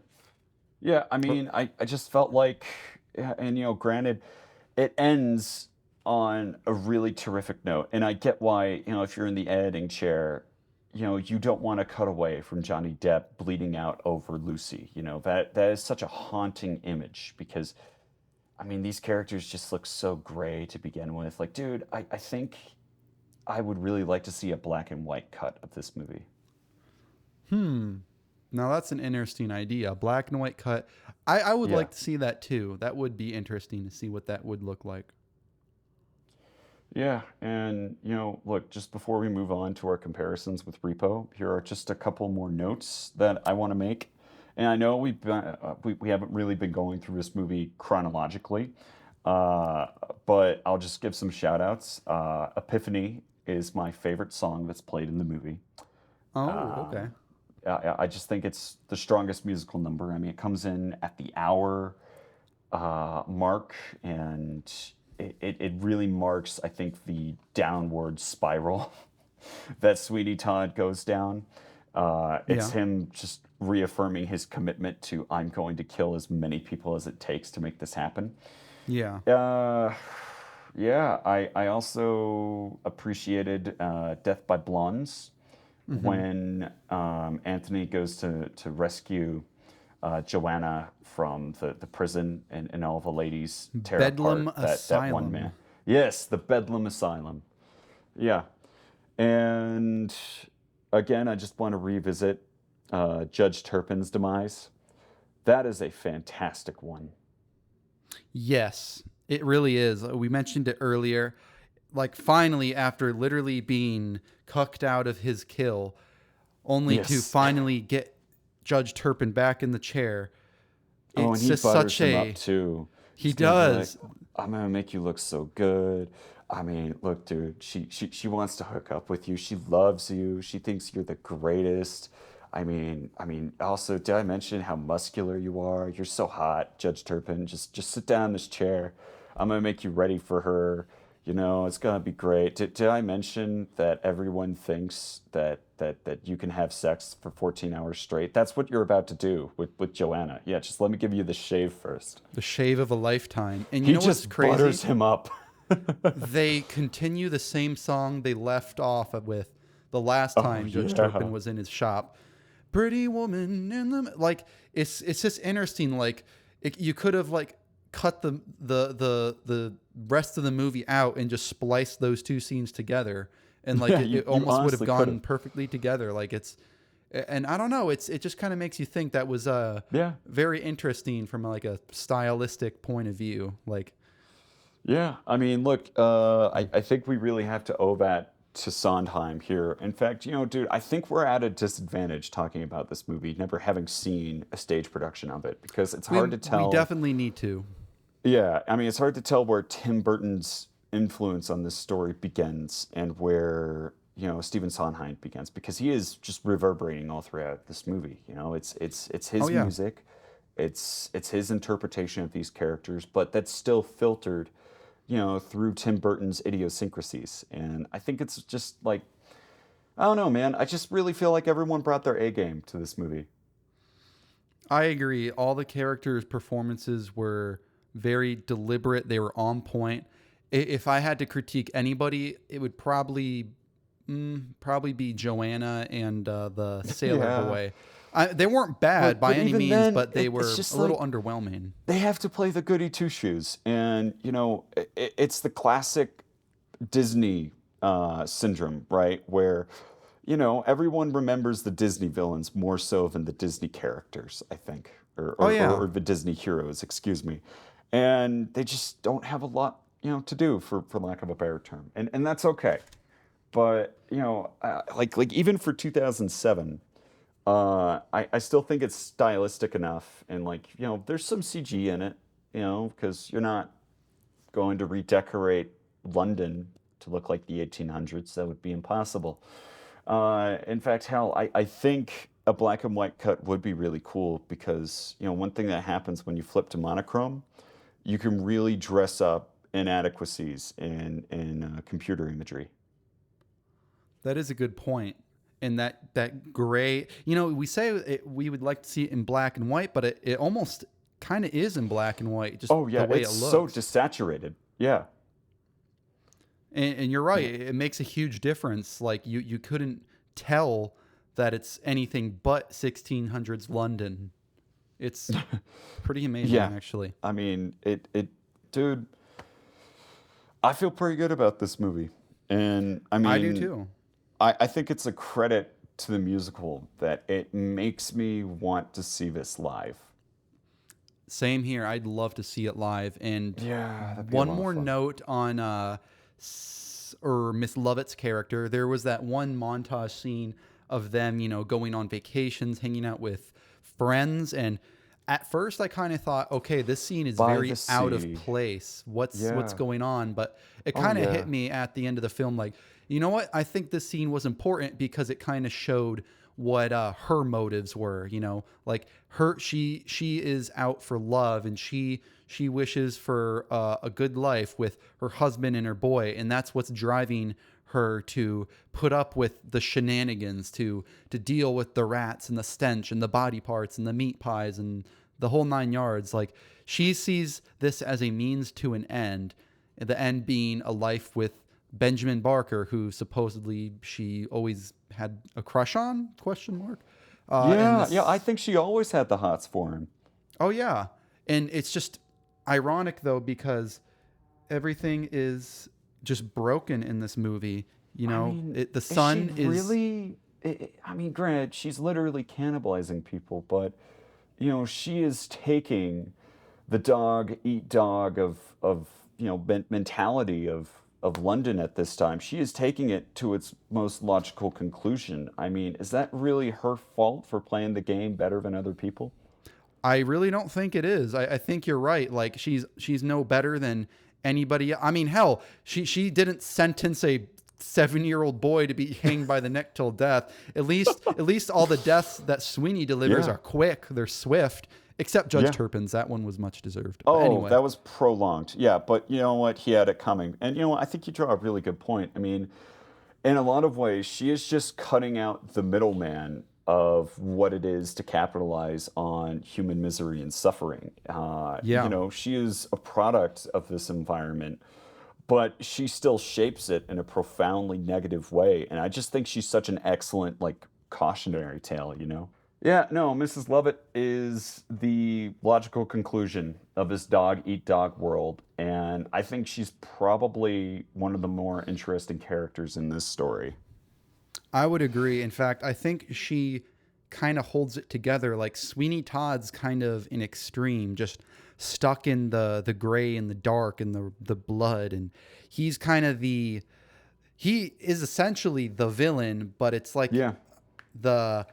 Yeah, I mean, I just felt like, and, you know, granted, it ends on a really terrific note. And I get why, you know, if you're in the editing chair, you know, you don't want to cut away from Johnny Depp bleeding out over Lucy. You know, that is such a haunting image because, I mean, these characters just look so gray to begin with. Like, dude, I think I would really like to see a black and white cut of this movie. Now that's an interesting idea. Black and white cut. I would like to see that too. That would be interesting to see what that would look like. Yeah, and you know, look, just before we move on to our comparisons with Repo, here are just a couple more notes that I want to make. And I know we haven't really been going through this movie chronologically, but I'll just give some shout outs. Epiphany is my favorite song that's played in the movie. Oh, okay. I just think it's the strongest musical number. I mean, it comes in at the hour mark, and it really marks, I think, the downward spiral that Sweeny Todd goes down. It's him just reaffirming his commitment to, I'm going to kill as many people as it takes to make this happen. Yeah. Yeah, I also appreciated Death by Blondes. When Anthony goes to rescue Johanna from the prison and all the ladies tear Bedlam apart that one man. Yes, the Bedlam Asylum. Yeah. And again, I just want to revisit Judge Turpin's demise. That is a fantastic one. Yes, it really is. We mentioned it earlier. Like finally, after literally being cucked out of his kill, only to finally get Judge Turpin back in the chair. And he just butters such him up too. He does. Like, I'm gonna make you look so good. I mean, look, dude. She wants to hook up with you. She loves you. She thinks you're the greatest. I mean. Also, did I mention how muscular you are? You're so hot, Judge Turpin. Just sit down in this chair. I'm gonna make you ready for her. You know, it's gonna be great. Did I mention that everyone thinks that you can have sex for 14 hours straight? That's what you're about to do with Johanna. Yeah, just let me give you the shave first. The shave of a lifetime. And you know what's crazy? He just butters him up. They continue the same song they left off with the last time Judge Turpin was in his shop. Pretty woman in the... Like, it's just interesting. Like, you could have, like, cut the rest of the movie out and just splice those two scenes together, and like it almost would have gone perfectly together. Like and I don't know, it just kind of makes you think. That was very interesting from like a stylistic point of view. Like Yeah, I mean, look, I think we really have to owe that to Sondheim here. In fact, dude, I think we're at a disadvantage talking about this movie, never having seen a stage production of it, because it's hard to We tell. definitely need to. Yeah, I mean, it's hard to tell where Tim Burton's influence on this story begins and where, Stephen Sondheim begins, because he is just reverberating all throughout this movie. It's Oh his yeah. music, it's his interpretation of these characters, but that's still filtered, through Tim Burton's idiosyncrasies. And I think it's just like, I don't know, man. I just really feel like everyone brought their A game to this movie. I agree. All the characters' performances were very deliberate. They were on point. If I had to critique anybody, it would probably be Johanna and the sailor Yeah. boy. They weren't bad by But any even means, then, but they it's were just a little like underwhelming. they have to play the goody two shoes. And, it's the classic Disney syndrome, right? Where, everyone remembers the Disney villains more so than the Disney characters, I think, or, Oh or, or, yeah. or the Disney heroes, excuse me. And they just don't have a lot, to do, for lack of a better term. And that's okay. But, like even for 2007, I still think it's stylistic enough. And, like, there's some CG in it, because you're not going to redecorate London to look like the 1800s. That would be impossible. In fact, hell, I think a black and white cut would be really cool because, one thing that happens when you flip to monochrome, you can really dress up inadequacies in computer imagery. That is a good point. And that gray, we say we would like to see it in black and white, but it almost kind of is in black and white, just Oh the yeah, way it's it so looks. desaturated. Yeah. And you're right, it makes a huge difference. Like you couldn't tell that it's anything but 1600s London. It's pretty amazing, Yeah. actually. I mean, dude, I feel pretty good about this movie. And I I do mean, too. I think it's a credit to the musical that it makes me want to see this live. Same here. I'd love to see it live. And Yeah, that'd be a one lot of more fun. note on or Miss Lovett's character. There was that one montage scene of them, going on vacations, hanging out with friends, and at first I kind of thought, okay, this scene is By very the out of sea. place. What's Yeah. going on? But it Oh kind of yeah. hit me at the end of the film, like, you know what? I think this scene was important because it kind of showed what her motives were. Like she is out for love, and she wishes for a good life with her husband and her boy, and that's what's driving her to put up with the shenanigans, to deal with the rats and the stench and the body parts and the meat pies and the whole nine yards. Like, she sees this as a means to an end, the end being a life with Benjamin Barker, who supposedly she always had a crush on, question mark. And Yeah, yeah, I this think she always had the hots for him. Oh yeah. And it's just ironic though, because everything is just broken in this movie. I mean, The is she son is really? I mean, granted, she's literally cannibalizing people, but she is taking the dog eat dog of mentality of London at this time. She is taking it to its most logical conclusion. I mean, is that really her fault for playing the game better than other people? I really don't think it is. I think you're right. Like, she's no better than anybody. I mean, hell, she didn't sentence a 7-year-old boy to be hanged by the neck till death. At least all the deaths that Sweeney delivers Yeah. are quick. They're swift. Except Judge Yeah. Turpin's. That one was much deserved. But Oh, anyway. that was prolonged. Yeah, but you know what? He had it coming. And you know what? I think you draw a really good point. I mean, in a lot of ways, she is just cutting out the middleman of what it is to capitalize on human misery and suffering. Yeah. She is a product of this environment, but she still shapes it in a profoundly negative way. And I just think she's such an excellent, like, cautionary tale. Yeah, no, Mrs. Lovett is the logical conclusion of this dog eat dog world. And I think she's probably one of the more interesting characters in this story. I would agree. In fact, I think she kind of holds it together. Like, Sweeney Todd's kind of an extreme, just stuck in the gray and the dark and the blood, and he's kind of he is essentially the villain, but it's like Yeah. the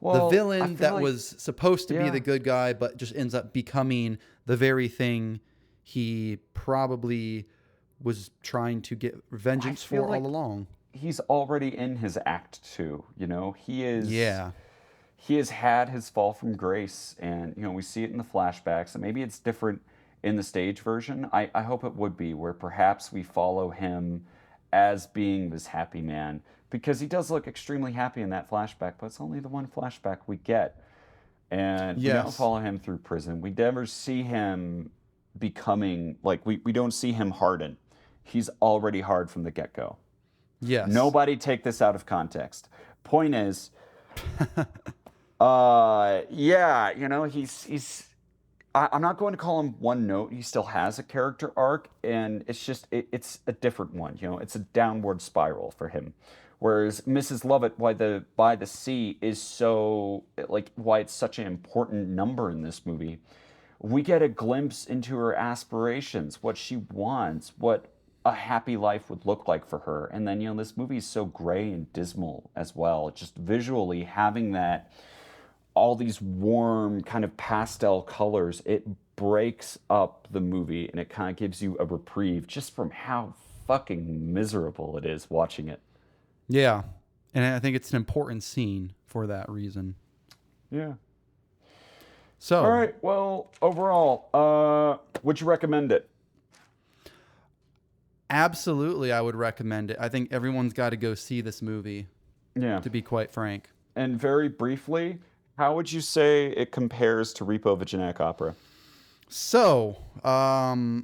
Well, I villain feel that like- was supposed to be yeah. the good guy, but just ends up becoming the very thing he probably was trying to get vengeance feel for like- all along. He's already in his act 2, you know? He is... Yeah. He has had his fall from grace, and, you know, we see it in the flashbacks, and maybe it's different in the stage version. I hope it would be, where perhaps we follow him as being this happy man, because he does look extremely happy in that flashback, but it's only the one flashback we get. And we don't Yes. follow him through prison. We never see him becoming, like, we don't see him harden. He's already hard from the get-go. Yes. Nobody take this out of context. Point is, yeah, you know, I'm not going to call him one note. He still has a character arc, and it's just, it's a different one. You know, it's a downward spiral for him. Whereas Mrs. Lovett, by the Sea is so, like, why it's such an important number in this movie. We get a glimpse into her aspirations, what she wants, what a happy life would look like for her. And then, you know, this movie is so gray and dismal as well. Just visually having that, all these warm kind of pastel colors, it breaks up the movie, and it kind of gives you a reprieve just from how fucking miserable it is watching it. Yeah. And I think it's an important scene for that reason. Yeah. So, All right. Well, overall, would you recommend it? absolutely, I would recommend it. I think everyone's got to go see this movie, Yeah. to be quite frank. And very briefly, how would you say it compares to Repo of a Genetic Opera? So, I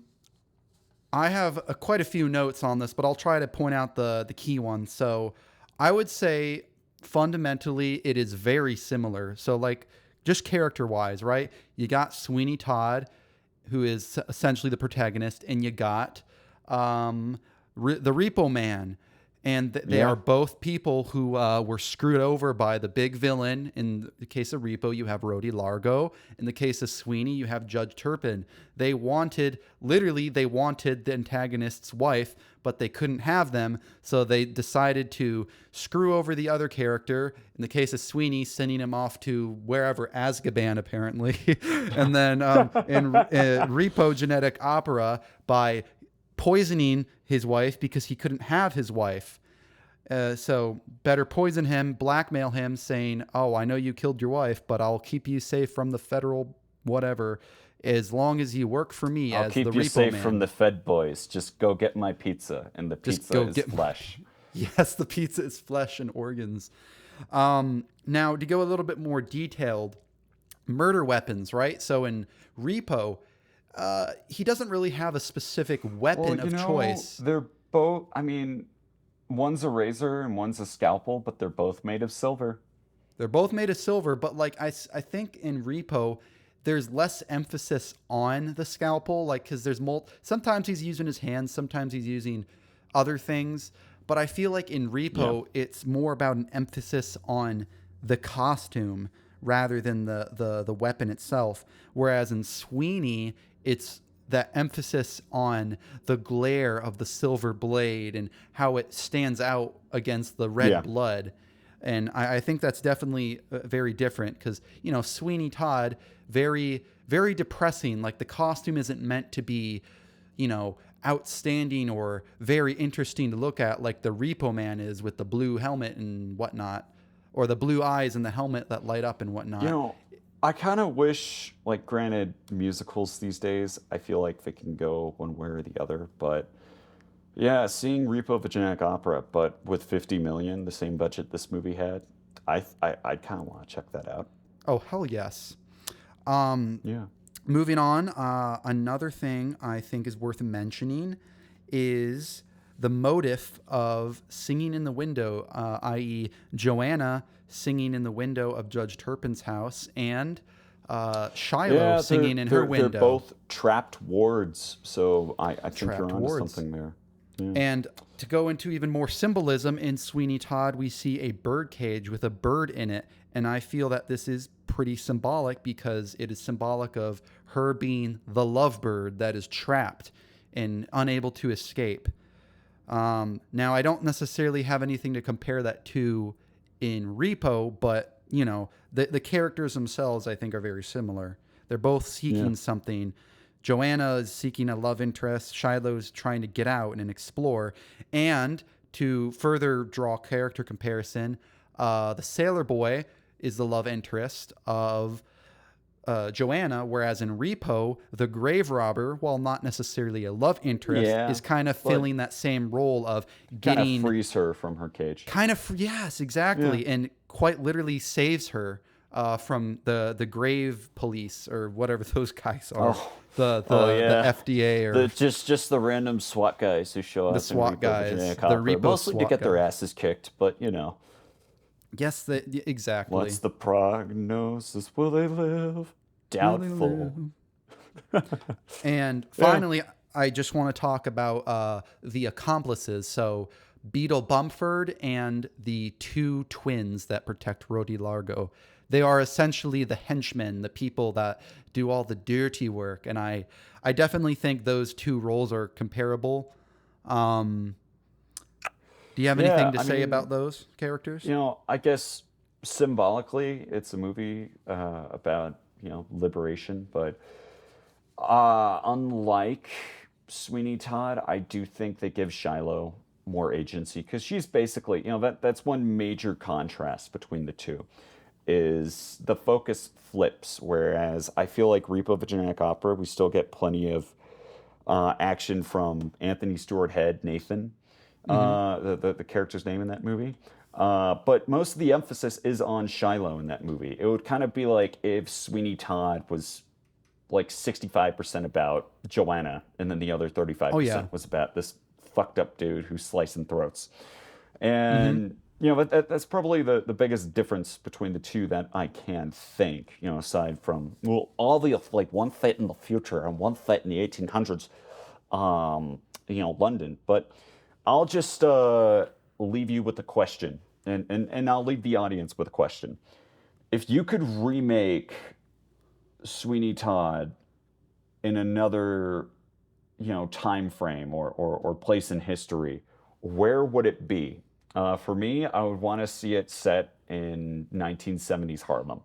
have quite a few notes on this, but I'll try to point out the key ones. So, I would say fundamentally it is very similar. So, like, just character-wise, right? You got Sweeny Todd, who is essentially the protagonist, and you got the Repo Man. And they Yeah. are both people who were screwed over by the big villain. In the case of Repo, you have Rhodey Largo. In the case of Sweeney, you have Judge Turpin. They wanted the antagonist's wife, but they couldn't have them. So they decided to screw over the other character. In the case of Sweeney, sending him off to wherever, Azkaban, apparently. And then in Repo Genetic Opera, by poisoning his wife because he couldn't have his wife. So better poison him, blackmail him, saying, oh, I know you killed your wife, but I'll keep you safe from the federal whatever as long as you work for me I'll as keep the you Repo safe Man. from the Fed boys. Just go get my pizza, and the Just pizza go is get my- flesh. Yes, the pizza is flesh and organs. Now, to go a little bit more detailed, murder weapons, right? So in Repo, he doesn't really have a specific weapon of choice. They're both, I mean, one's a razor and one's a scalpel, but they're both made of silver. They're both made of silver, but like I think in Repo, there's less emphasis on the scalpel, like because there's sometimes he's using his hands, sometimes he's using other things. But I feel like in Repo, it's more about an emphasis on the costume rather than the weapon itself. Whereas in Sweeney, it's that emphasis on the glare of the silver blade and how it stands out against the red blood. And I think that's definitely very different because, you know, Sweeny Todd, very, very depressing. Like the costume isn't meant to be, you know, outstanding or very interesting to look at like the Repo Man is with the blue helmet and whatnot, or the blue eyes and the helmet that light up and whatnot. You know, I kind of wish, like, granted, musicals these days, I feel like they can go one way or the other, but yeah, seeing Repo of a Genetic Opera, but with 50 million, the same budget this movie had, I kind of want to check that out. Oh, hell yes. Yeah. Moving on, another thing I think is worth mentioning is the motif of singing in the window, i.e. Johanna singing in the window of Judge Turpin's house and Shiloh singing in her window. They're both trapped wards, so I think Trapped you're onto wards. something there. Yeah. And to go into even more symbolism, in Sweeny Todd, we see a bird cage with a bird in it. And I feel that this is pretty symbolic because it is symbolic of her being the lovebird that is trapped and unable to escape. Now, I don't necessarily have anything to compare that to in Repo, but, you know, the characters themselves, I think, are very similar. They're both seeking something. Johanna is seeking a love interest. Shiloh's trying to get out and explore. And to further draw character comparison, the sailor boy is the love interest of Johanna, whereas in Repo, the grave robber, while not necessarily a love interest, is kind of filling that same role of getting... Kind of frees her from her cage. Yes, exactly. And quite literally saves her from the grave police or whatever those guys are. The FDA or... just the random SWAT guys who show up. The SWAT guys. The Repo mostly SWAT to get their guys. asses kicked, but, you know. Yes, exactly. What's the prognosis? Will they live? Doubtful. And finally, I just want to talk about the accomplices. So Beetle Bumford and the two twins that protect Rodi Largo. They are essentially the henchmen, the people that do all the dirty work. And I definitely think those two roles are comparable. Do you have anything to say about those characters? You know, I guess symbolically, it's a movie about, you know, liberation. But unlike Sweeny Todd, I do think they give Shiloh more agency because she's basically, you know, that's one major contrast between the two is the focus flips. Whereas I feel like Repo of a Genetic Opera, we still get plenty of action from Anthony Stewart Head, Nathan. The character's name in that movie. But most of the emphasis is on Shiloh in that movie. It would kind of be like if Sweeny Todd was like 65% about Johanna, and then the other 35% was about this fucked up dude who's slicing throats. And, you know, that's probably the biggest difference between the two that I can think, you know, aside from, well, all the, like, one set in the future and one set in the 1800s, you know, London. But I'll just leave you with a question, and I'll leave the audience with a question. If you could remake Sweeny Todd in another, you know, time frame or place in history, where would it be? For me, I would want to see it set in 1970s Harlem.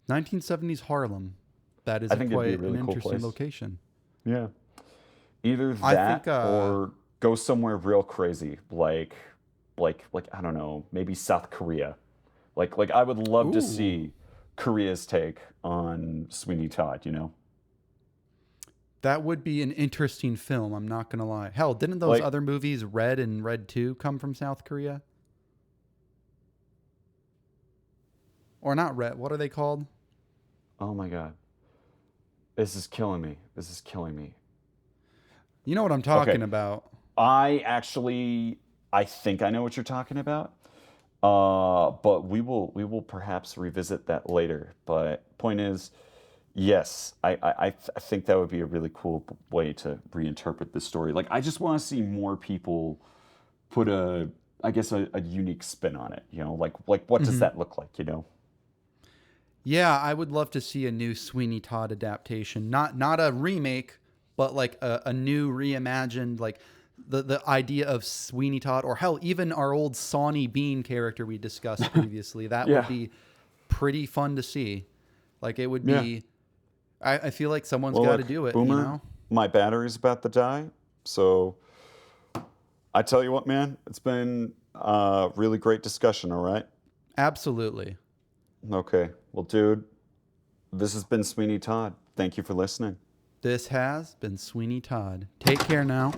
1970s Harlem. That is quite an interesting location. Yeah. Either that or go somewhere real crazy, like I don't know, maybe South Korea. Like I would love to see Korea's take on Sweeny Todd, you know? That would be an interesting film, I'm not going to lie. Hell, didn't those other movies, Red and Red 2, come from South Korea? Or not Red, what are they called? Oh my God. This is killing me. You know what I'm talking about. I think I know what you're talking about. But we will perhaps revisit that later. But point is, yes, I think that would be a really cool way to reinterpret this story. Like, I just want to see more people put a unique spin on it. You know, like what does that look like? You know. Yeah, I would love to see a new Sweeny Todd adaptation. Not a remake, but like a new reimagined, like the idea of Sweeny Todd, or hell, even our old Sawney Bean character we discussed previously. That would be pretty fun to see. Like, it would be. I feel like someone's got to do it. Boomer, you know? My battery's about to die, so I tell you what, man, it's been a really great discussion. All right. Absolutely. Okay. Well, dude, this has been Sweeny Todd. Thank you for listening. This has been Sweeny Todd. Take care now.